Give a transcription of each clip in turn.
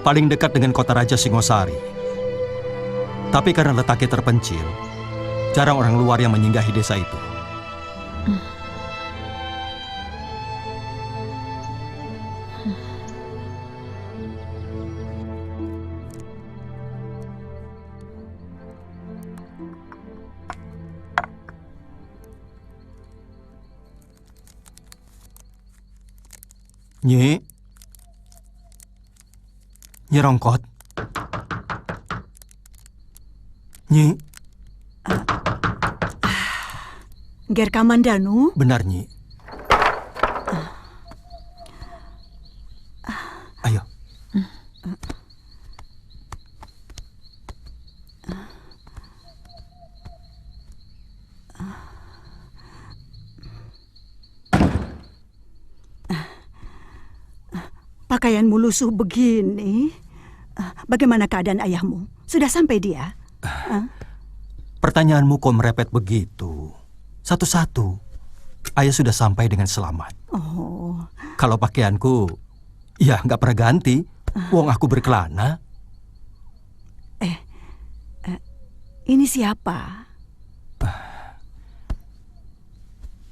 paling dekat dengan kota Raja Singosari. Tapi karena letaknya terpencil, jarang orang luar yang menyinggahi desa itu. Nyi Rongkot. Nyi. Ger Kamandanu? Benar, Nyi. Ayo. Pakaianmu lusuh begini. Bagaimana keadaan ayahmu? Sudah sampai dia? Pertanyaanmu kok merepet begitu? Satu-satu. Ayah sudah sampai dengan selamat. Oh. Kalau pakaianku, ya nggak pernah ganti. Wong aku berkelana. Ini siapa?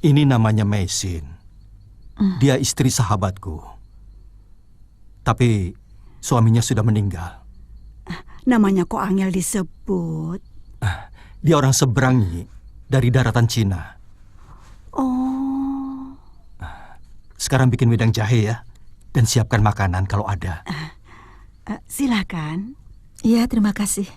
Ini namanya Meisin. Dia istri sahabatku. Tapi suaminya sudah meninggal. Namanya kok angel disebut? Dia orang seberang, Nyi, dari daratan Cina. Oh. Sekarang bikin wedang jahe ya, dan siapkan makanan kalau ada. Silakan. Iya, terima kasih.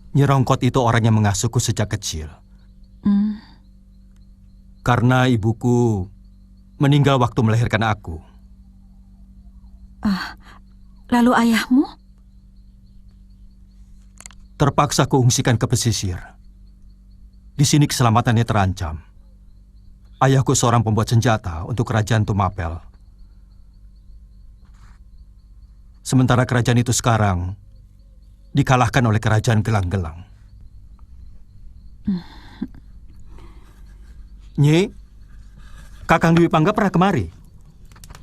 Nyi Rongkot itu orang yang mengasuhku sejak kecil. Karena ibuku meninggal waktu melahirkan aku. Lalu ayahmu? Terpaksa kuungsikan ke pesisir. Di sini keselamatannya terancam. Ayahku seorang pembuat senjata untuk kerajaan Tumapel. Sementara kerajaan itu sekarang dikalahkan oleh kerajaan Gelang-Gelang. Nyi, Kakang Dwi Pangga pernah kemari?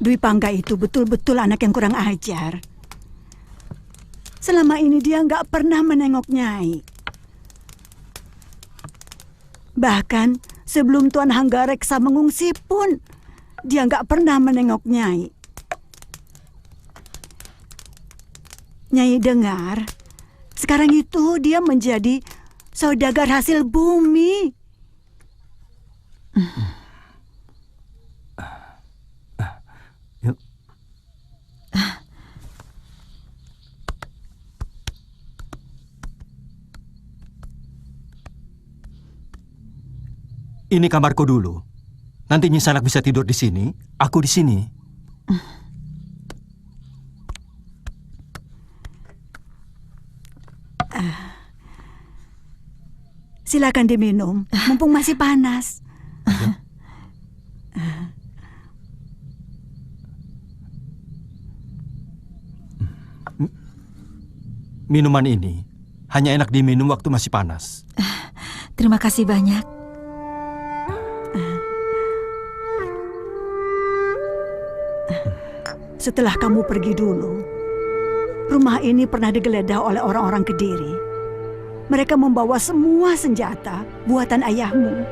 Dwi Pangga itu betul-betul anak yang kurang ajar. Selama ini dia nggak pernah menengok Nyai. Bahkan sebelum Tuan Hanggareksa mengungsi pun, dia nggak pernah menengok Nyai. Nyai dengar, sekarang itu dia menjadi saudagar hasil bumi. Yuk. Ini kamarku dulu. Nanti Nyi Sanak bisa tidur di sini, aku di sini. Silakan diminum, mumpung masih panas. Minuman ini hanya enak diminum waktu masih panas. Terima kasih banyak. Setelah kamu pergi dulu, rumah ini pernah digeledah oleh orang-orang Kediri. Mereka membawa semua senjata buatan ayahmu.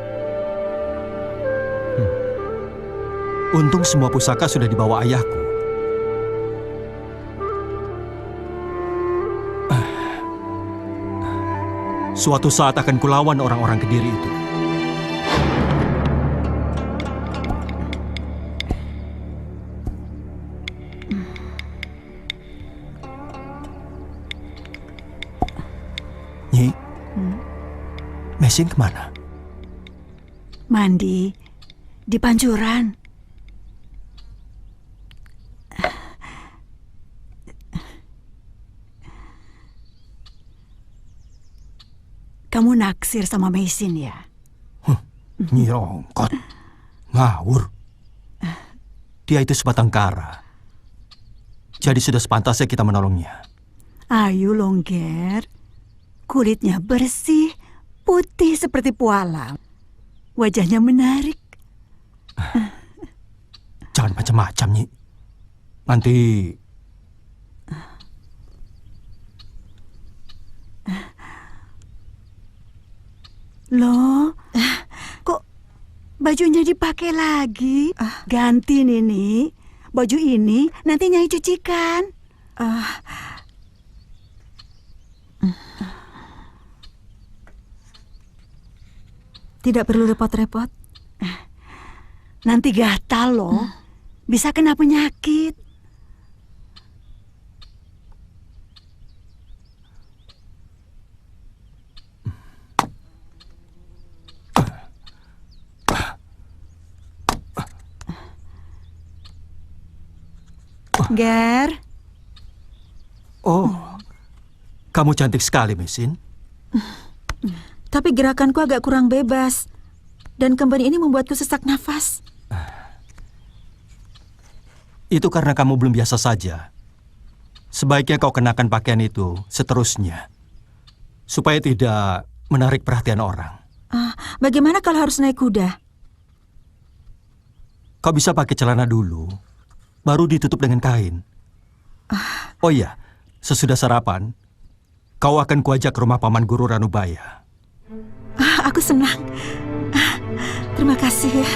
Untung semua pusaka sudah dibawa ayahku. Suatu saat akan kulawan orang-orang Kediri itu. Nyi, Meisin kemana? Mandi di pancuran. Kamu naksir sama Meisin ya? Nyi Rongkot, ngawur. Dia itu sebatang kara. Jadi sudah sepantasnya kita menolongnya. Ayo Longger, Kulitnya bersih, putih seperti pualam. Wajahnya menarik. Jangan macam-macam, Nyi. Nanti... Loh, kok bajunya dipakai lagi? Ganti, Nini. Baju ini nanti Nyai cucikan. Tidak perlu repot-repot. Nanti gatal loh. Bisa kena penyakit. Ger, Oh, kamu cantik sekali, Mesin. Tapi gerakanku agak kurang bebas. Dan kemben ini membuatku sesak nafas. Itu karena kamu belum biasa saja. Sebaiknya kau kenakan pakaian itu seterusnya. Supaya tidak menarik perhatian orang. Bagaimana kalau harus naik kuda? Kau bisa pakai celana dulu, baru ditutup dengan kain. Oh iya, sesudah sarapan, kau akan kuajak ke rumah Paman Guru Ranubaya. Aku senang. Terima kasih ya.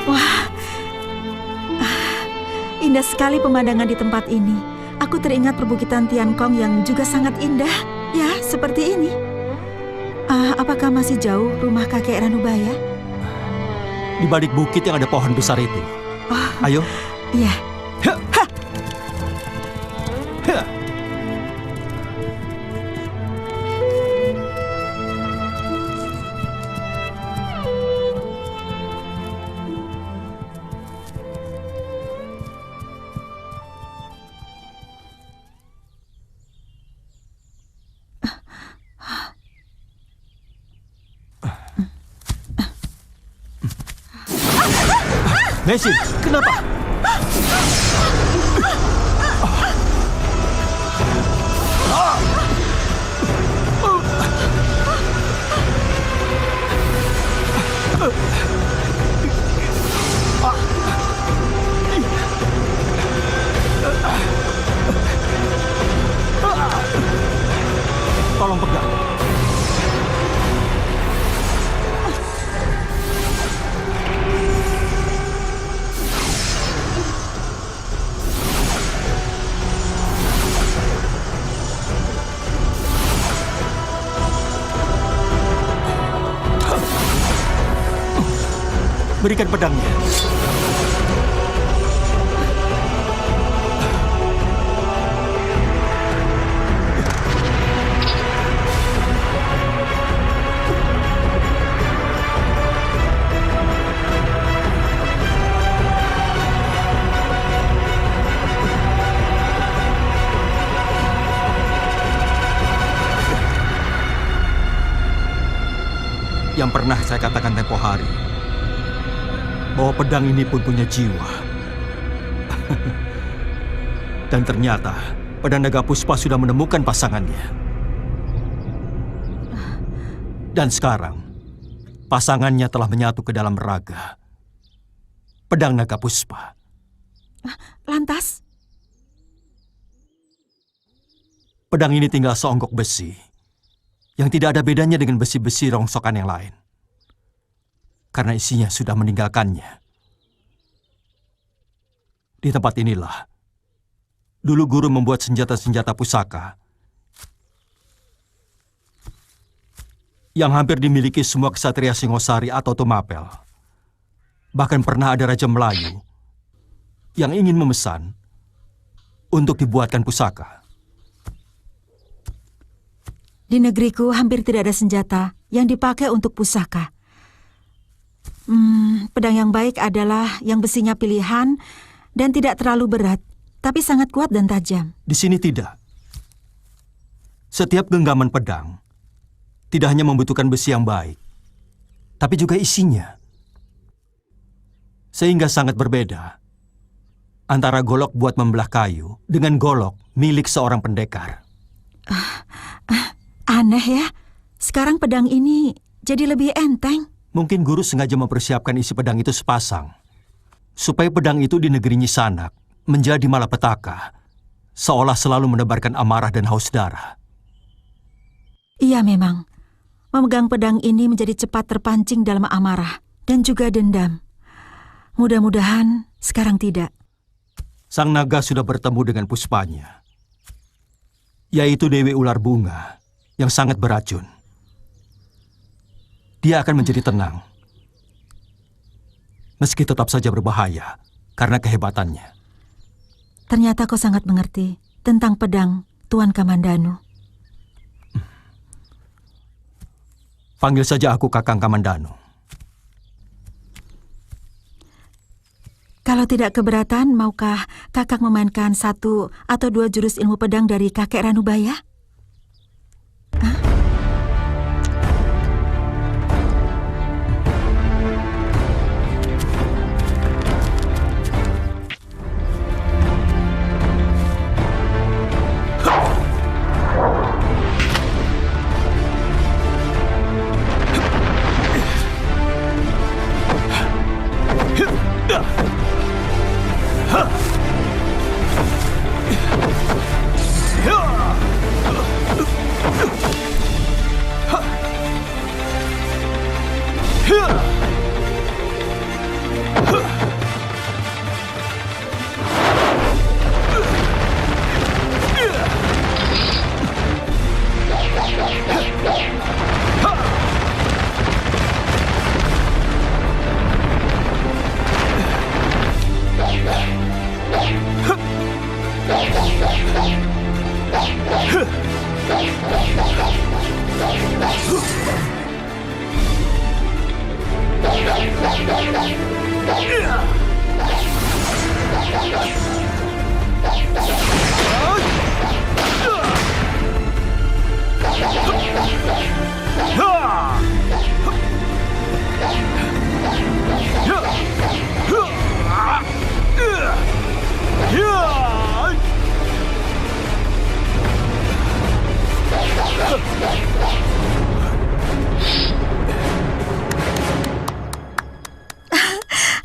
Wah, indah sekali pemandangan di tempat ini. Aku teringat perbukitan Tiankong yang juga sangat indah. Ya, seperti ini. Apakah masih jauh rumah kakek Ranubaya? Di balik bukit yang ada pohon besar itu. Ayo. Iya. Mesin, kenapa? Tolong pegang. Berikan pedangnya. Yang pernah saya katakan tempo hari, bahwa pedang ini pun punya jiwa. Dan ternyata pedang naga puspa sudah menemukan pasangannya. Dan sekarang pasangannya telah menyatu ke dalam raga pedang naga puspa. Lantas? Pedang ini tinggal seonggok besi yang tidak ada bedanya dengan besi-besi rongsokan yang lain. Karena isinya sudah meninggalkannya. Di tempat inilah, dulu guru membuat senjata-senjata pusaka yang hampir dimiliki semua ksatria Singosari atau Tumapel. Bahkan pernah ada Raja Melayu yang ingin memesan untuk dibuatkan pusaka. Di negeriku hampir tidak ada senjata yang dipakai untuk pusaka. Pedang yang baik adalah yang besinya pilihan dan tidak terlalu berat, tapi sangat kuat dan tajam. Di sini tidak. Setiap genggaman pedang tidak hanya membutuhkan besi yang baik, tapi juga isinya. Sehingga sangat berbeda antara golok buat membelah kayu dengan golok milik seorang pendekar. Aneh ya, sekarang pedang ini jadi lebih enteng. Mungkin guru sengaja mempersiapkan isi pedang itu sepasang, supaya pedang itu di negeri Nyisanak menjadi malapetaka, seolah selalu menebarkan amarah dan haus darah. Iya memang, memegang pedang ini menjadi cepat terpancing dalam amarah dan juga dendam. Mudah-mudahan sekarang tidak. Sang naga sudah bertemu dengan puspanya, yaitu Dewi Ular Bunga yang sangat beracun. Dia akan menjadi tenang, meski tetap saja berbahaya karena kehebatannya. Ternyata kau sangat mengerti tentang pedang Tuan Kamandanu. Panggil saja aku Kakang Kamandanu. Kalau tidak keberatan, maukah kakak memainkan 1 atau 2 jurus ilmu pedang dari kakek Ranubaya?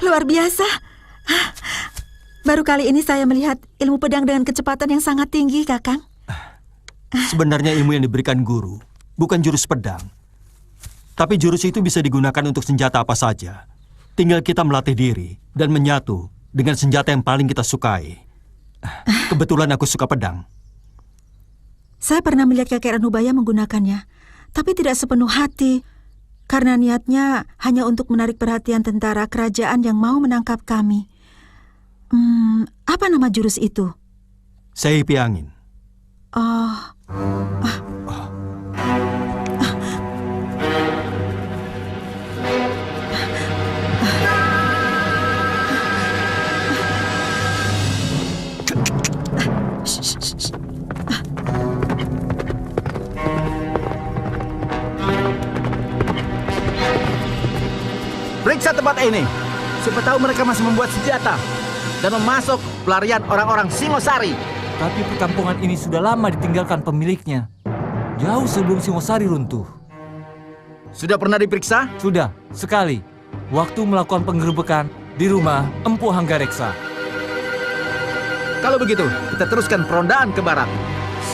Luar biasa. Baru kali ini saya melihat ilmu pedang dengan kecepatan yang sangat tinggi, Kakang. Sebenarnya ilmu yang diberikan guru bukan jurus pedang. Tapi jurus itu bisa digunakan untuk senjata apa saja. Tinggal kita melatih diri dan menyatu dengan senjata yang paling kita sukai. Kebetulan aku suka pedang. Saya pernah melihat kakek Ranubaya menggunakannya, tapi tidak sepenuh hati. Karena niatnya hanya untuk menarik perhatian tentara kerajaan yang mau menangkap kami. Apa nama jurus itu? Seipi angin. Oh. Periksa tempat ini. Siapa tahu mereka masih membuat senjata dan memasuk pelarian orang-orang Singosari. Tapi perkampungan ini sudah lama ditinggalkan pemiliknya. Jauh sebelum Singosari runtuh. Sudah pernah diperiksa? Sudah, sekali. Waktu melakukan penggerbekan di rumah Empu Hanggareksa. Kalau begitu, kita teruskan perondaan ke barat.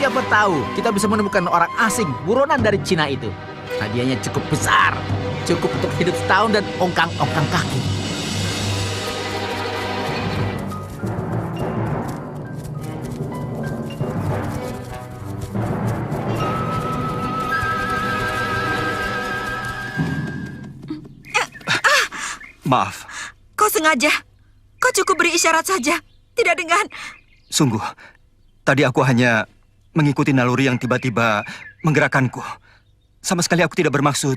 Siapa tahu kita bisa menemukan orang asing buronan dari Cina itu. Hadiahnya cukup besar. Cukup untuk hidup setahun dan ongkang-ongkang kaki. Maaf, Kau sengaja? Kau cukup beri isyarat saja, tidak dengan... sungguh. Tadi aku hanya mengikuti naluri yang tiba-tiba menggerakkanku. Sama sekali aku tidak bermaksud.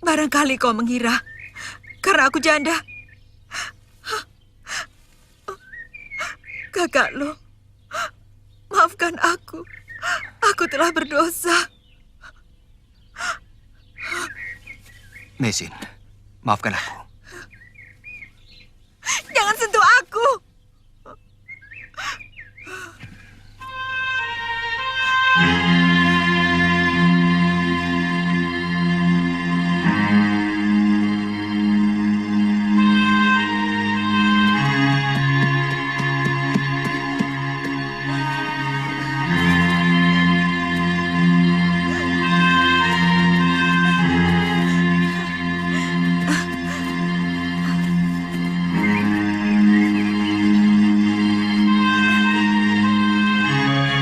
Barangkali kau mengira, karena aku janda. Kakak lo, maafkan aku. Aku telah berdosa. Mesin, maafkan aku. Jangan sentuh aku.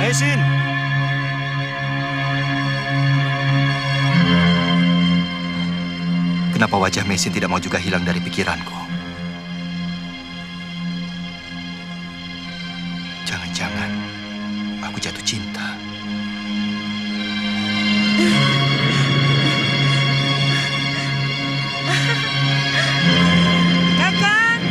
Mesin! Kenapa wajah Mesin tidak mau juga hilang dari pikiranku? Jangan-jangan aku jatuh cinta. Kakang!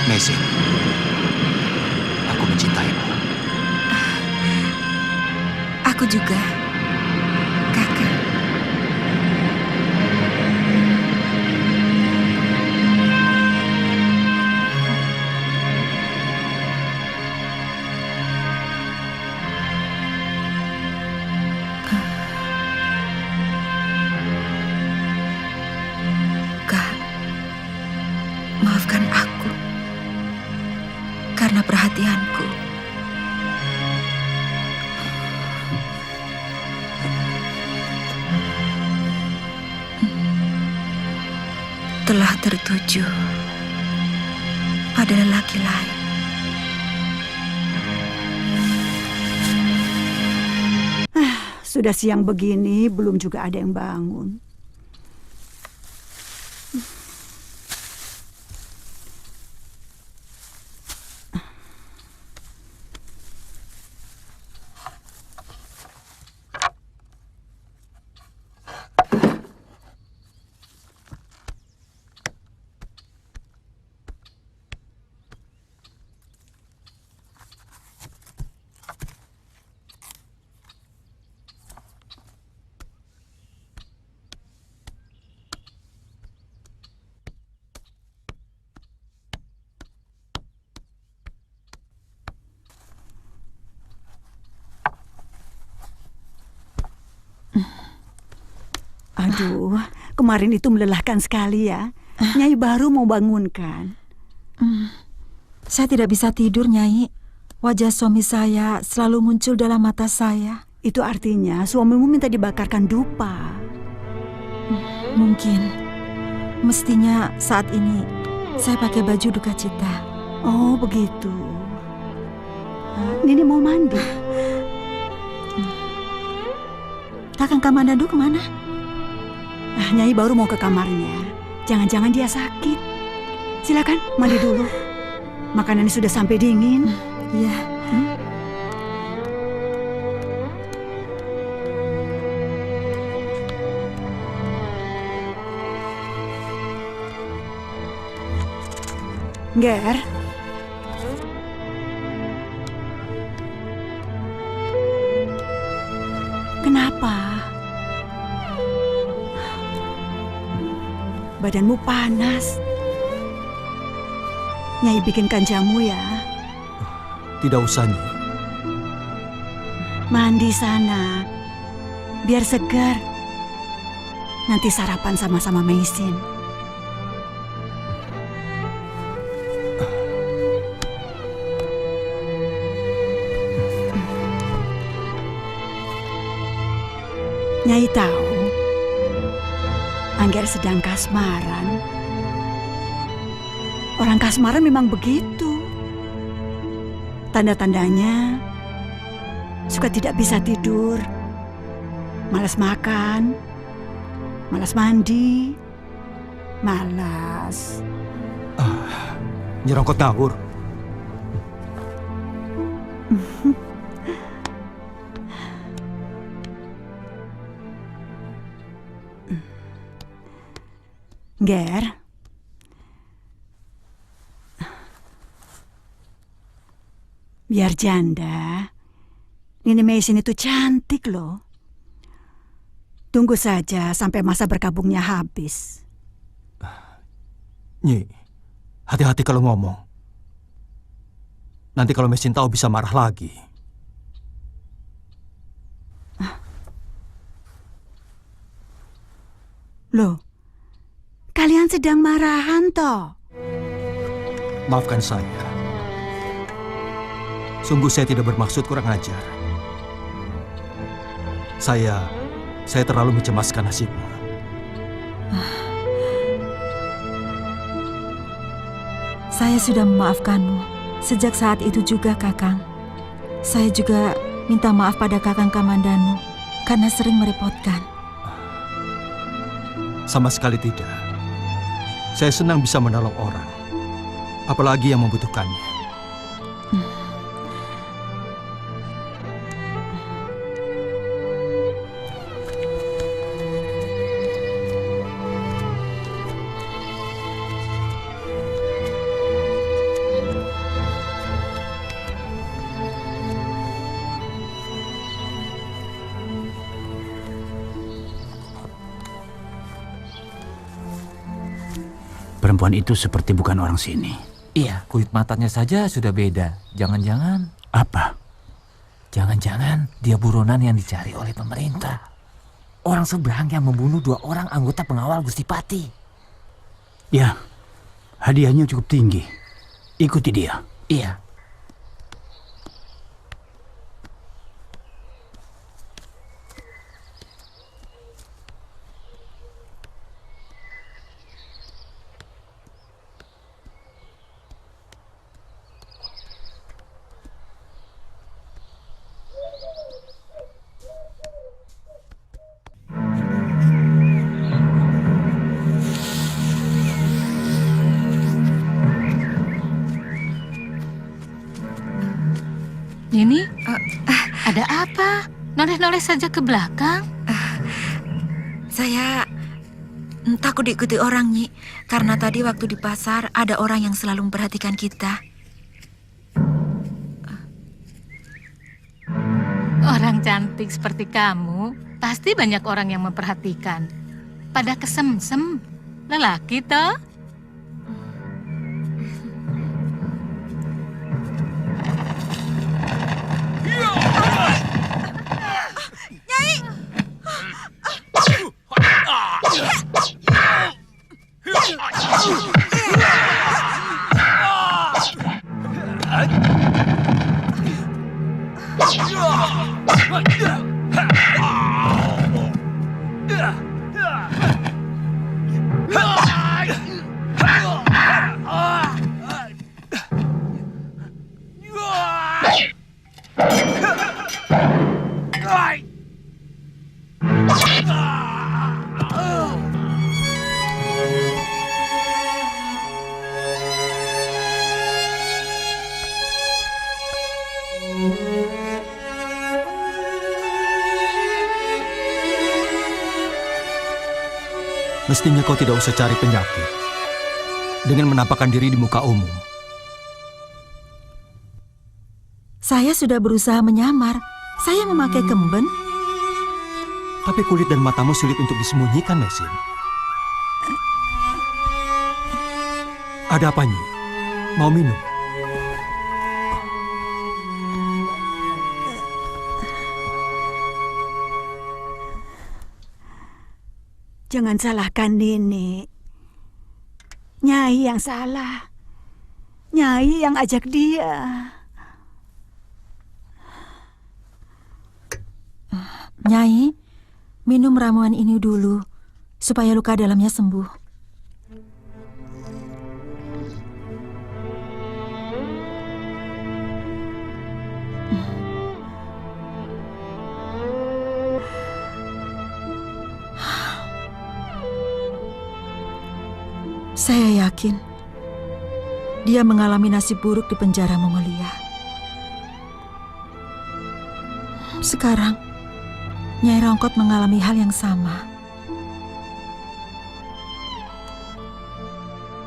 Mesin, aku mencintaimu. Aku juga, Kakak. Kak, maafkan aku karena perhatianku. Telah tertuju pada lelaki lain. Sudah siang begini, belum juga ada yang bangun. Aduh, kemarin itu melelahkan sekali ya. Nyai baru mau bangunkan. Saya tidak bisa tidur, Nyai. Wajah suami saya selalu muncul dalam mata saya. Itu artinya suamimu minta dibakarkan dupa. Mungkin. Mestinya saat ini saya pakai baju duka cita. Oh, begitu. Nini mau mandi. Kakang Kamandanu kemana? Nyai baru mau ke kamarnya. Jangan-jangan dia sakit. Silakan mandi dulu. Makanannya sudah sampai dingin. Iya. Ger. Kenapa? Badanmu panas. Nyai bikinkan jamu ya. Tidak usah, Nyai. Mandi sana. Biar segar. Nanti sarapan sama-sama Mesin. Nyai tahu, Angger sedang kasmaran. Orang kasmaran memang begitu. Tanda-tandanya suka tidak bisa tidur, malas makan, malas mandi, malas. Nyerongkot ngawur. Ger, biar janda, Nini Meisin itu cantik loh. Tunggu saja sampai masa berkabungnya habis. Nyi, hati-hati kalau ngomong. Nanti kalau Mesin tahu bisa marah lagi. Loh, kalian sedang marahan toh? Maafkan saya. Sungguh saya tidak bermaksud kurang ajar. Saya terlalu mencemaskan nasibmu. Saya sudah memaafkanmu. Sejak saat itu juga, Kakang. Saya juga minta maaf pada Kakang Kamandanu karena sering merepotkan. Sama sekali tidak. Saya senang bisa menolong orang, apalagi yang membutuhkannya. Perempuan itu seperti bukan orang sini. Iya, kulit matanya saja sudah beda. Jangan-jangan... Apa? Jangan-jangan dia buronan yang dicari oleh pemerintah. Orang seberang yang membunuh 2 orang anggota pengawal Gusti Pati. Ya, hadiahnya cukup tinggi. Ikuti dia. Iya. Nini, ada apa? Noleh-noleh saja ke belakang. Saya takut diikuti orang, Nyi. Karena tadi waktu di pasar ada orang yang selalu memperhatikan kita. Orang cantik seperti kamu, pasti banyak orang yang memperhatikan. Pada kesemsem, lelaki toh? Mestinya kau tidak usah cari penyakit dengan menampakkan diri di muka umum. Saya sudah berusaha menyamar. Saya memakai kemben. Tapi kulit dan matamu sulit untuk disembunyikan, Mesin. Ada apa, Nyi? Mau minum? Jangan salahkan Nini. Nyai yang salah. Nyai yang ajak dia. Nyai, minum ramuan ini dulu supaya luka dalamnya sembuh. Saya yakin dia mengalami nasib buruk di penjara Mongolia. Sekarang, Nyai Rongkot mengalami hal yang sama.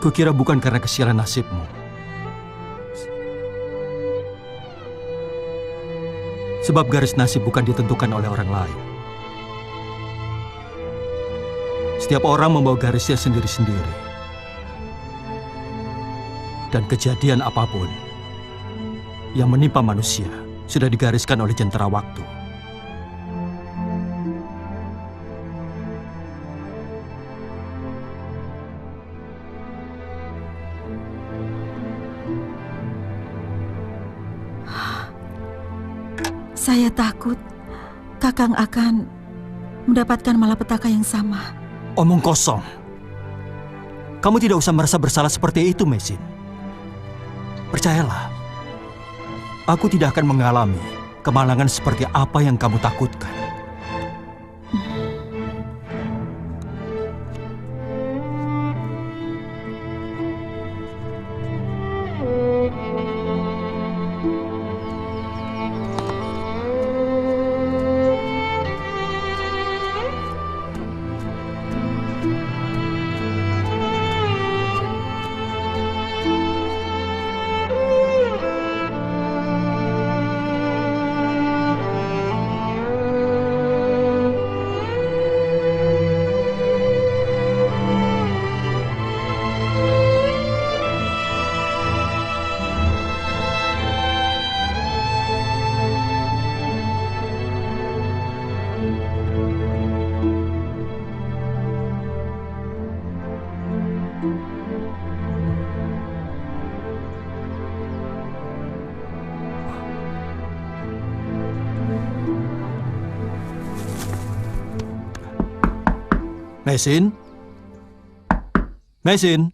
Kukira bukan karena kesialan nasibmu. Sebab garis nasib bukan ditentukan oleh orang lain. Setiap orang membawa garisnya sendiri-sendiri. Dan kejadian apapun yang menimpa manusia sudah digariskan oleh jentera waktu. Saya takut Kakang akan mendapatkan malapetaka yang sama. Omong kosong. Kamu tidak usah merasa bersalah seperti itu, Mesin. Percayalah, aku tidak akan mengalami kemalangan seperti apa yang kamu takutkan. Mesin? Mesin?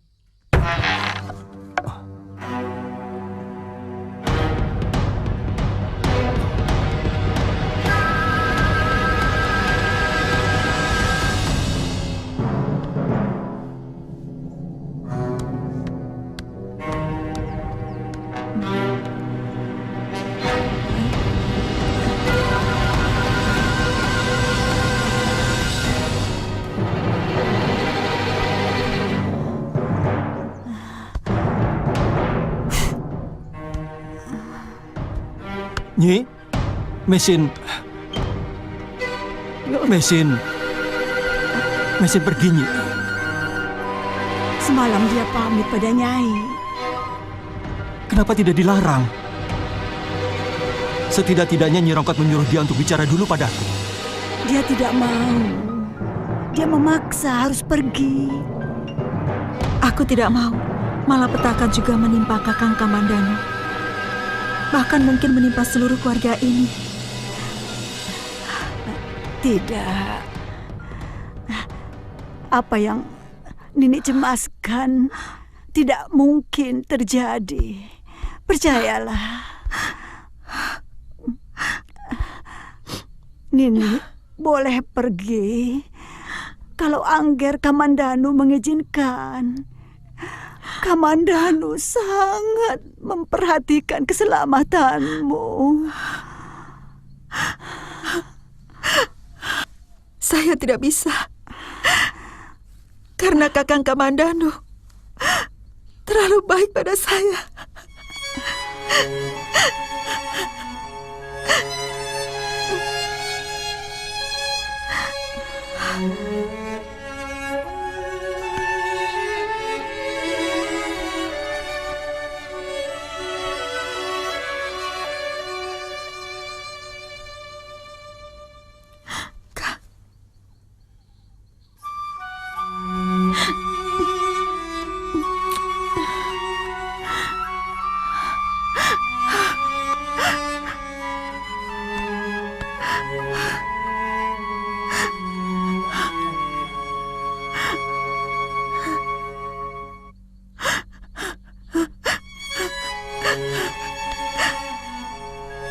Nyi, Mesin pergi, Nyi. Semalam dia pamit pada Nyai. Kenapa tidak dilarang? Setidak-tidaknya Nyi Rongkot menyuruh dia untuk bicara dulu padaku. Dia tidak mau. Dia memaksa harus pergi. Aku tidak mau malapetaka juga menimpa Kakang Kamandanu. Bahkan mungkin menimpa seluruh keluarga ini. Tidak. Apa yang Nini cemaskan tidak mungkin terjadi. Percayalah. Nini boleh pergi kalau Angger Kamandanu mengizinkan. Kamandanu sangat memperhatikan keselamatanmu. Saya tidak bisa. Karena Kakang Kamandanu terlalu baik pada saya.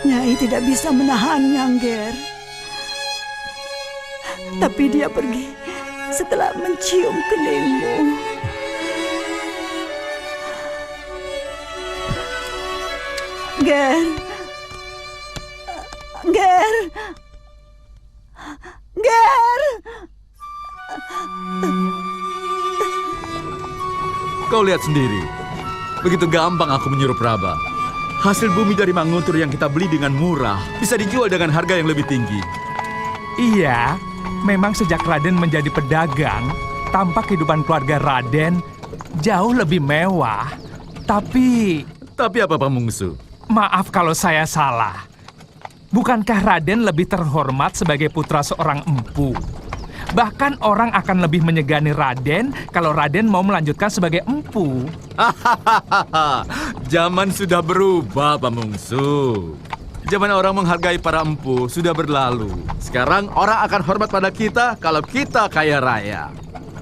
Nyai tidak bisa menahannya, Angger. Tapi dia pergi setelah mencium keningmu. Ger. Ger. Ger. Kau lihat sendiri. Begitu gampang aku menyuruh Praba. Hasil bumi dari Manguntur yang kita beli dengan murah bisa dijual dengan harga yang lebih tinggi. Iya, memang sejak Raden menjadi pedagang, tampak kehidupan keluarga Raden jauh lebih mewah. Tapi apa Pamungsu? maaf kalau saya salah. Bukankah Raden lebih terhormat sebagai putra seorang empu? Bahkan orang akan lebih menyegani Raden kalau Raden mau melanjutkan sebagai empu. Zaman sudah berubah, Pamungsu. Zaman orang menghargai para empu sudah berlalu. Sekarang orang akan hormat pada kita kalau kita kaya raya.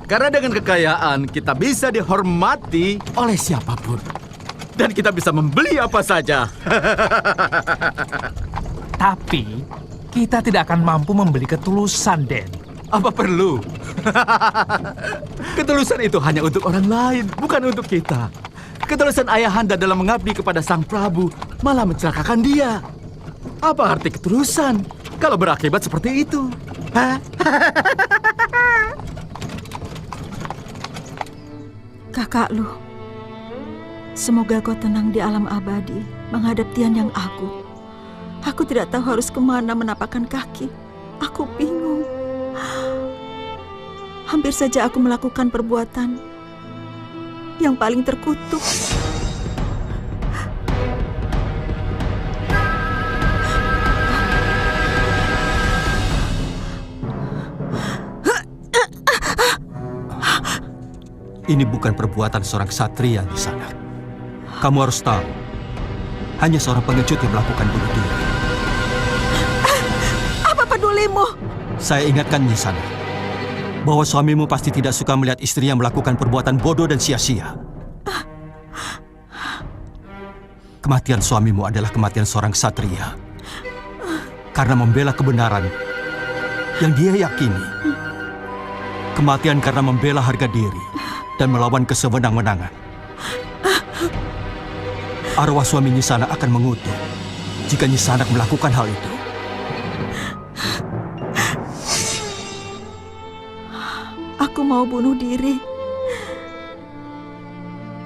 Karena dengan kekayaan kita bisa dihormati oleh siapapun. Dan kita bisa membeli apa saja. Tapi kita tidak akan mampu membeli ketulusan, Den. Apa perlu? Ketulusan itu hanya untuk orang lain, bukan untuk kita. Ketulusan Ayahanda dalam mengabdi kepada Sang Prabu malah mencelakakan dia. Apa arti ketulusan kalau berakibat seperti itu? Hah? Kakak Lu, semoga kau tenang di alam abadi menghadap Tian Yang Agung. Aku tidak tahu harus kemana menapakkan kaki. Aku bingung. Hampir saja aku melakukan perbuatan yang paling terkutuk. Ini bukan perbuatan seorang ksatria di sana. Kamu harus tahu, hanya seorang pengecut yang melakukan bunuh diri. Apa pedulimu? Saya ingatkan Nyisana, bahwa suamimu pasti tidak suka melihat istrinya melakukan perbuatan bodoh dan sia-sia. Kematian suamimu adalah kematian seorang ksatria. Karena membela kebenaran yang dia yakini. Kematian karena membela harga diri dan melawan kesewenang-wenangan. Arwah suami Nyisana akan mengutuk jika Nyisana melakukan hal itu. Aku mau bunuh diri.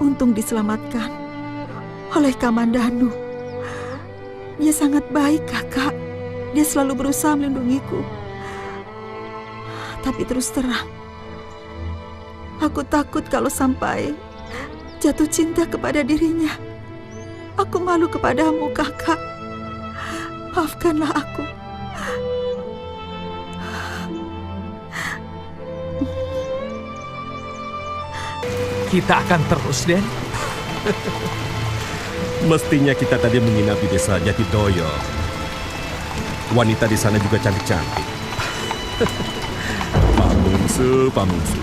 Untung diselamatkan oleh Kamandanu. Dia sangat baik, kakak. Dia selalu berusaha melindungiku. Tapi terus terang, aku takut kalau sampai jatuh cinta kepada dirinya. Aku malu kepadamu, kakak. Maafkanlah aku. Kita akan terus, Den. Mestinya kita tadi menginap di desa Jatidoyo. Wanita di sana juga cantik-cantik. Pamungsu.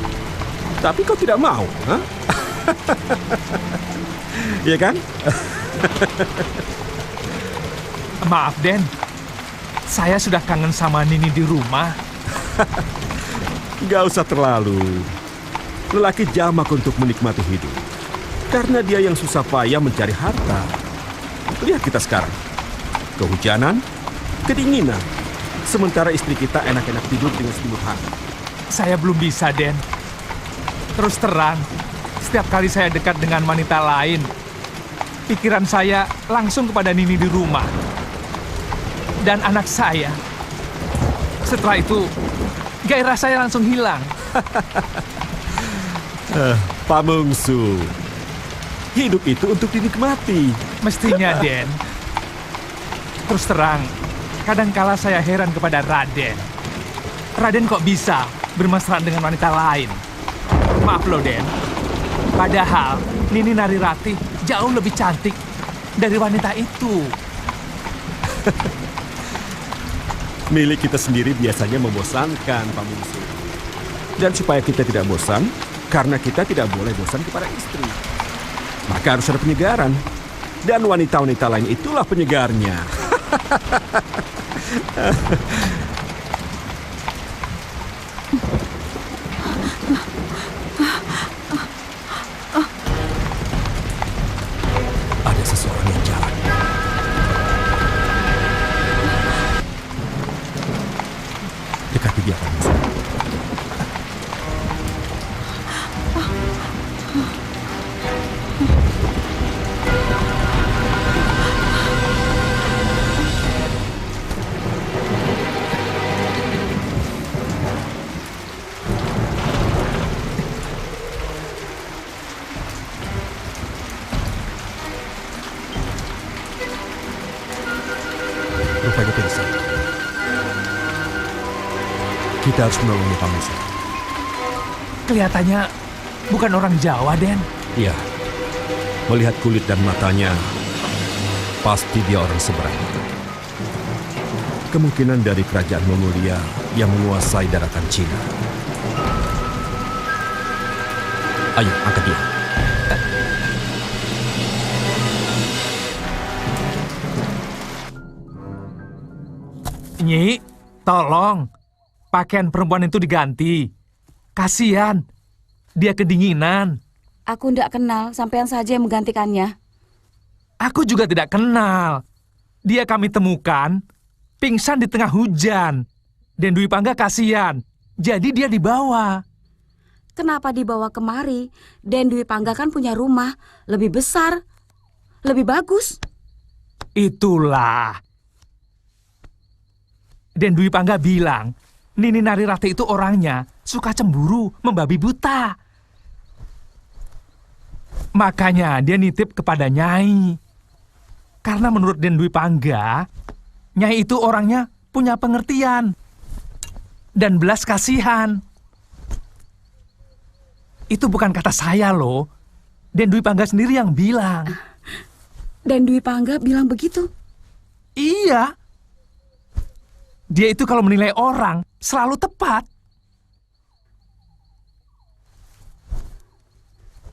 Tapi kau tidak mau, ha? Iya kan? Maaf, Den. Saya sudah kangen sama Nini di rumah. Gak usah terlalu. Lelaki jamak untuk menikmati hidup. Karena dia yang susah payah mencari harta. Lihat kita sekarang. Kehujanan, kedinginan. Sementara istri kita enak-enak tidur dengan sepenuh hati. Saya belum bisa, Den. Terus terang, setiap kali saya dekat dengan wanita lain, pikiran saya langsung kepada Nini di rumah. Dan anak saya. Setelah itu, gairah saya langsung hilang. Pamungsu, hidup itu untuk dinikmati. Mestinya, Den. Terus terang, kadangkala saya heran kepada Raden. Raden kok bisa bermesraan dengan wanita lain? Maaf loh, Den. Padahal Nini Narirati jauh lebih cantik dari wanita itu. Milik kita sendiri biasanya membosankan, Pamungsu. Dan supaya kita tidak bosan, karena kita tidak boleh bosan kepada istri, maka harus ada penyegaran. Dan wanita-wanita lain itulah penyegarnya. Ada seseorang yang jalan. Dekati dia, Pamungsu. Kita harus menolongnya, Pak Musa. Kelihatannya bukan orang Jawa, Den. Iya. Melihat kulit dan matanya, pasti dia orang seberang. Kemungkinan dari kerajaan Mongolia yang menguasai daratan Cina. Ayo, angkat dia. Nyi, tolong. Pakaian perempuan itu diganti. Kasihan. Dia kedinginan. Aku ndak kenal, sampean saja yang menggantikannya. Aku juga tidak kenal. Dia kami temukan pingsan di tengah hujan. Dan Dwi Pangga kasihan. Jadi dia dibawa. Kenapa dibawa kemari? Den Dwi Pangga kan punya rumah lebih besar, lebih bagus. Itulah. Dan Dwi Pangga bilang, Nini Narirati itu orangnya suka cemburu, membabi buta. Makanya dia nitip kepada Nyai. Karena menurut Den Dwi Pangga, Nyai itu orangnya punya pengertian dan belas kasihan. Itu bukan kata saya loh. Den Dwi Pangga sendiri yang bilang. Den Dwi Pangga bilang begitu? Iya. Dia itu kalau menilai orang selalu tepat.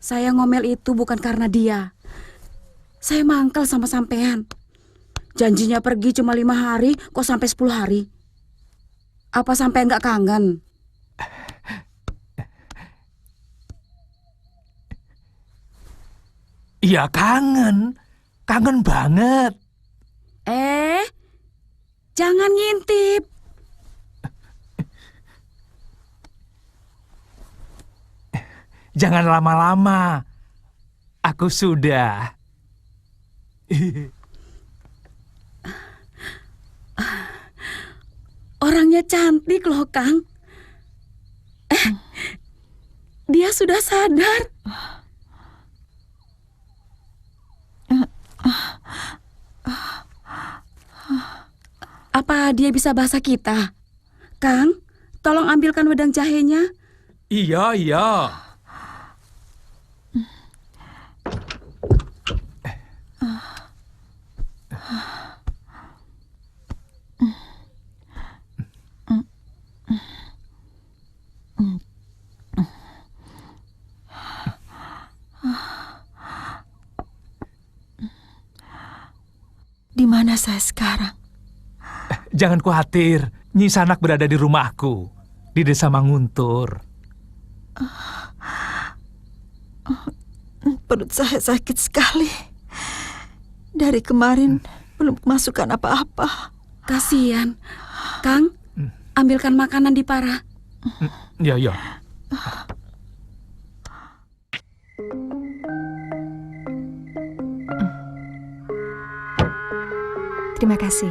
Saya ngomel itu bukan karena dia. Saya mangkel sama sampean. Janjinya pergi cuma 5 hari, kok sampai 10 hari? Apa sampean nggak kangen? Iya kangen. Kangen banget. Jangan ngintip. Jangan lama-lama. Aku sudah. Orangnya cantik loh, Kang. Dia sudah sadar. Apa dia bisa bahasa kita? Kang, tolong ambilkan wedang jahenya. Iya, iya. Di mana saya sekarang? Jangan khawatir, Nyi Sanak berada di rumahku, di desa Manguntur. Perut saya sakit sekali. Dari kemarin belum kemasukan apa-apa. Kasihan. Kang, ambilkan makanan di Para. Ya, ya. Terima kasih.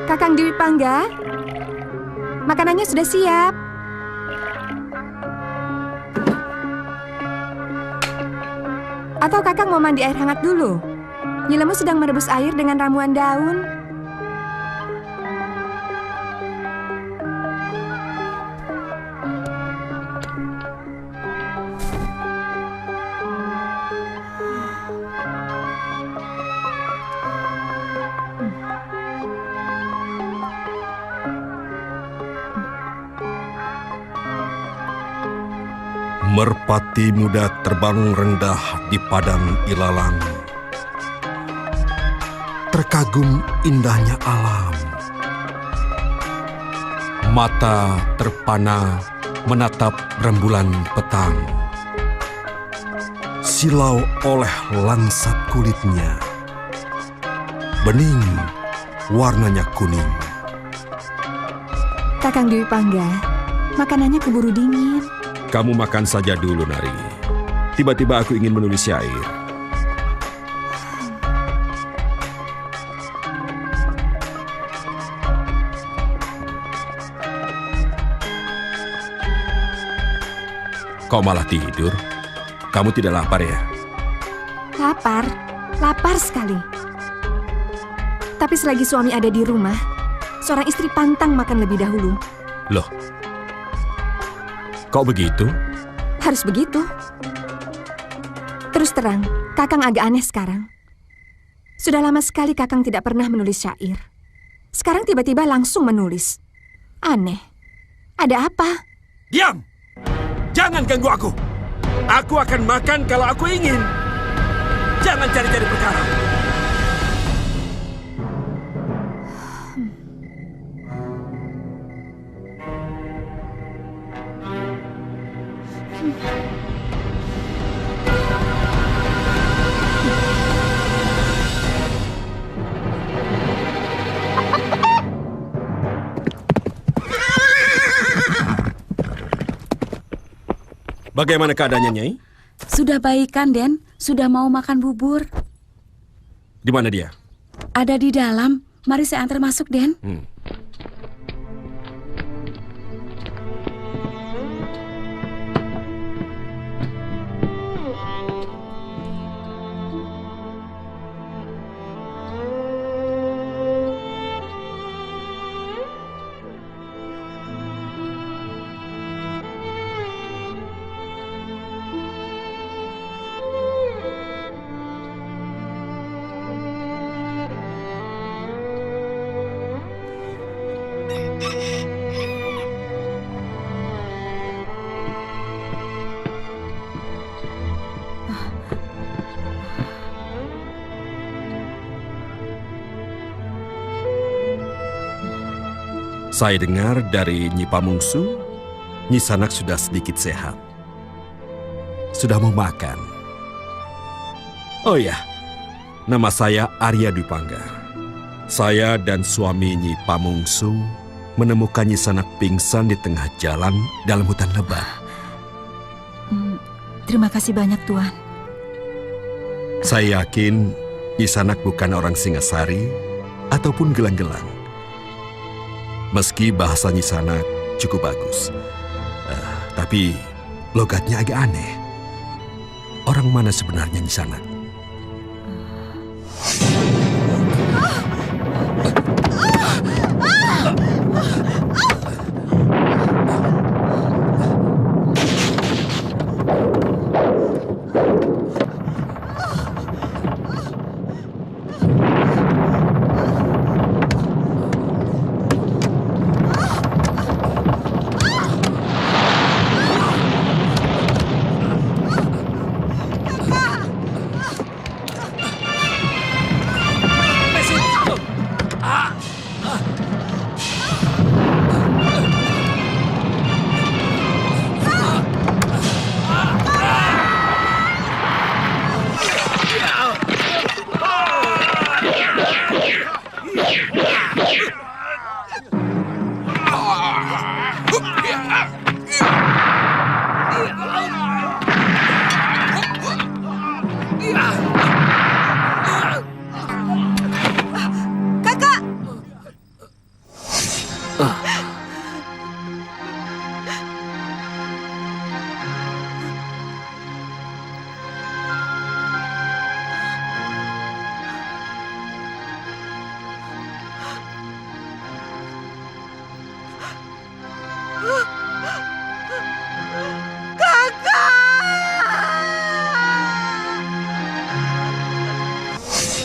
Kakang Dwi Pangga, makanannya sudah siap. Atau Kakang mau mandi air hangat dulu? Nyi Lemu sedang merebus air dengan ramuan daun. Merpati muda terbang rendah di padang ilalang. Terkagum indahnya alam. Mata terpana menatap rembulan petang. Silau oleh langsat kulitnya. Bening, warnanya kuning. Kakang Dwi Pangga, Makanannya keburu dingin. Kamu makan saja dulu, Nari. Tiba-tiba aku ingin menulis syair. Kau malah tidur? Kamu tidak lapar ya? Lapar. Lapar sekali. Tapi selagi suami ada di rumah, seorang istri pantang makan lebih dahulu. Loh, kok begitu? Harus begitu. Terus terang, Kakang agak aneh sekarang. Sudah lama sekali Kakang tidak pernah menulis syair. Sekarang tiba-tiba langsung menulis. Aneh. Ada apa? Diam! Jangan ganggu aku. Aku akan makan kalau aku ingin. Jangan cari-cari perkara. Bagaimana keadaannya, Nyai? Sudah baikan, Den. Sudah mau makan bubur. Di mana dia? Ada di dalam. Mari saya antar masuk, Den. Saya dengar dari Nyi Pamungsu, Nyi Sanak sudah sedikit sehat. Sudah mau makan. Oh ya, nama saya Arya Dwi Panggar. Saya dan suami Nyi Pamungsu menemukan Nyi Sanak pingsan di tengah jalan dalam hutan lebat. Terima kasih banyak, Tuan. Saya yakin Nyi Sanak bukan orang Singasari ataupun gelang-gelang. Meski bahasa Nyi Sanak cukup bagus, tapi logatnya agak aneh. Orang mana sebenarnya Nyi Sanak?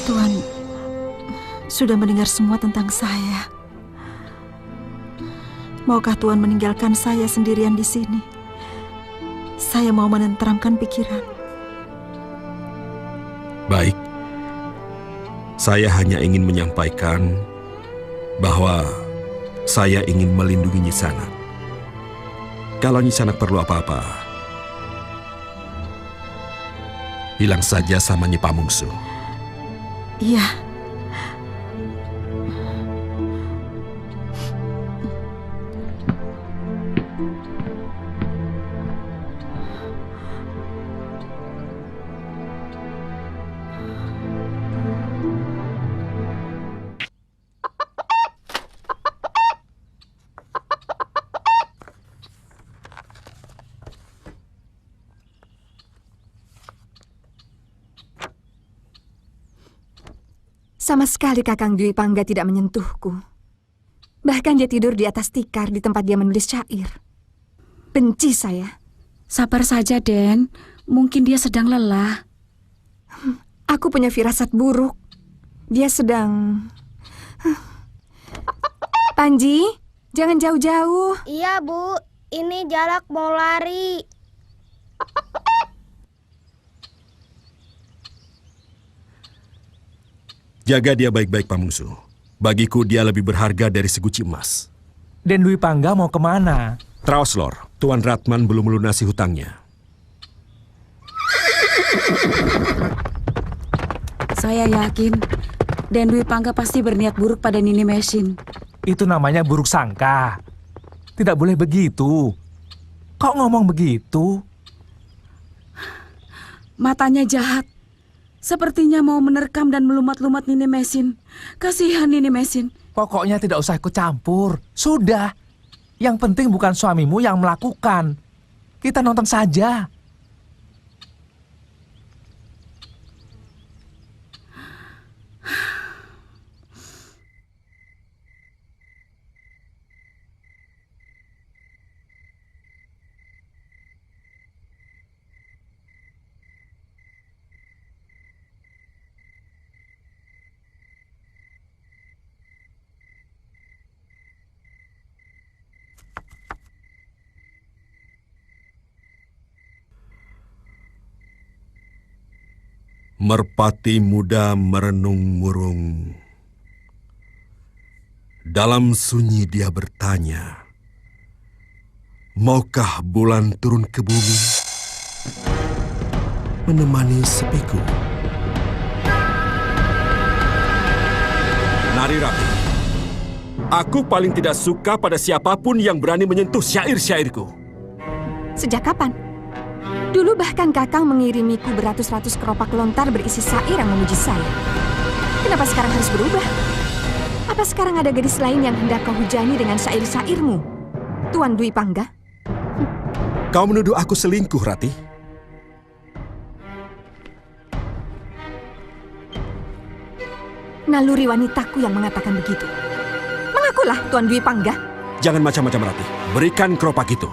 Tuan sudah mendengar semua tentang saya. Maukah Tuan meninggalkan saya sendirian di sini? Saya mau menenteramkan pikiran. Baik. Saya hanya ingin menyampaikan bahwa saya ingin melindungi Nyi Sanak. Kalau Nyi Sanak perlu apa-apa, bilang saja sama Nyi Pamungsu. Iya. Sama sekali Kakang Dwi Pangga tidak menyentuhku. Bahkan dia tidur di atas tikar di tempat dia menulis syair. Benci saya. Sabar saja, Den. Mungkin dia sedang lelah. Aku punya firasat buruk. Dia sedang... Panji, jangan jauh-jauh. Iya, Bu. Ini Jalak mau lari. Jaga dia baik-baik, Pamungsu. Bagiku dia lebih berharga dari seguci emas. Den Dwi Pangga mau kemana? Trauslor, Tuan Ratman belum melunasi hutangnya. Saya yakin Den Dwi Pangga pasti berniat buruk pada Nini Mesin. Itu namanya buruk sangka. Tidak boleh begitu. Kok ngomong begitu? Matanya jahat. Sepertinya mau menerkam dan melumat-lumat Nini Mesin. Kasihan Nini Mesin. Pokoknya tidak usah ikut campur. Sudah. Yang penting bukan suamimu yang melakukan. Kita nonton saja. Merpati muda merenung murung. Dalam sunyi dia bertanya, maukah bulan turun ke bumi menemani sepiku? Nari Ratu, aku paling tidak suka pada siapapun yang berani menyentuh syair-syairku. Sejak kapan? Dulu bahkan Kakang mengirimiku beratus-ratus keropak lontar berisi syair yang memuji saya. Kenapa sekarang harus berubah? Apa sekarang ada gadis lain yang hendak kau hujani dengan syair-syairmu, Tuan Dwi Pangga? Kau menuduh aku selingkuh, Rati? Naluri wanitaku yang mengatakan begitu. Mengakulah, Tuan Dwi Pangga. Jangan macam-macam, Rati. Berikan keropak itu.